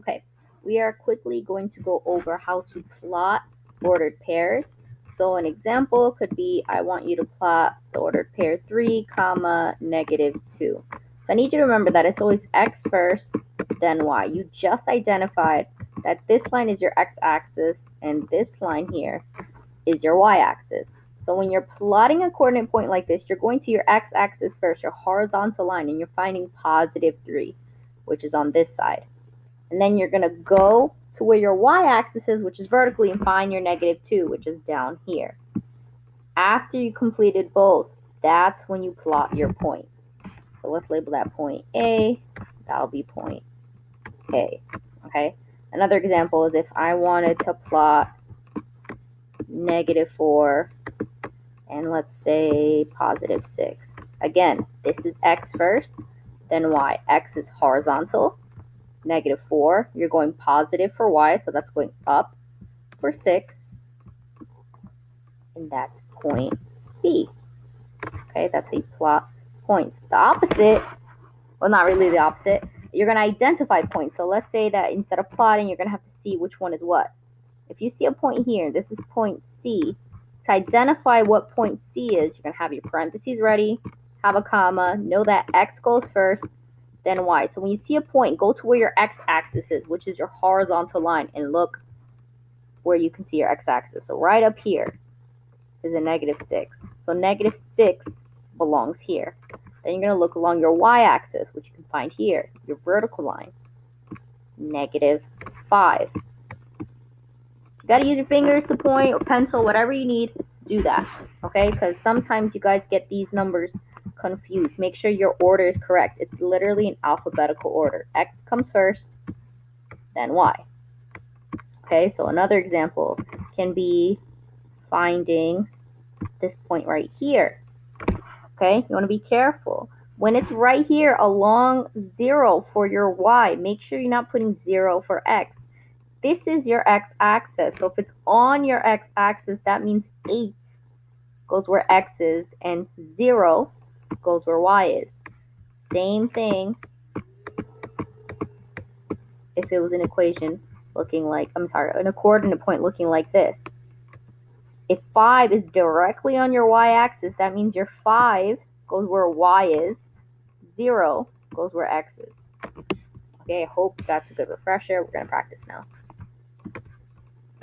Okay, we are quickly going to go over how to plot ordered pairs. So an example could be, I want you to plot the ordered pair 3, comma, -2. So I need you to remember that it's always x first, then y. You just identified that this line is your x-axis and this line here is your y-axis. So when you're plotting a coordinate point like this, you're going to your x-axis first, your horizontal line, and you're finding +3, which is on this side. And then you're going to go to where your y-axis is, which is vertically, and find your -2, which is down here. After you completed both, that's when you plot your point. So let's label that point A. That'll be point A. Okay. Another example is if I wanted to plot -4 and let's say +6. Again, this is x first, then y. X is horizontal. -4, you're going positive for y, so that's going up for 6, and that's point B. Okay, that's how you plot points. The opposite, well, not really the opposite, you're going to identify points. So let's say that instead of plotting, you're going to have to see which one is what. If you see a point here, this is point C. To identify what point C is, you're going to have your parentheses ready, have a comma, know that x goes first, then y. So when you see a point, go to where your x-axis is, which is your horizontal line, and look where you can see your x-axis. So right up here is a -6. So -6 belongs here. Then you're going to look along your y-axis, which you can find here, your vertical line, -5. You got to use your fingers to point or pencil, whatever you need, do that, okay? Because sometimes you guys get these numbers confused. Make sure your order is correct. It's literally in alphabetical order. X comes first, then Y. Okay, so another example can be finding this point right here. Okay, you want to be careful. When it's right here along 0 for your Y, make sure you're not putting 0 for X. This is your x-axis. So if it's on your x-axis, that means 8 goes where x is and 0 goes where y is. Same thing if it was an equation looking like, an coordinate point looking like this. If 5 is directly on your y-axis, that means your 5 goes where y is, 0 goes where x is. Okay, I hope that's a good refresher. We're going to practice now.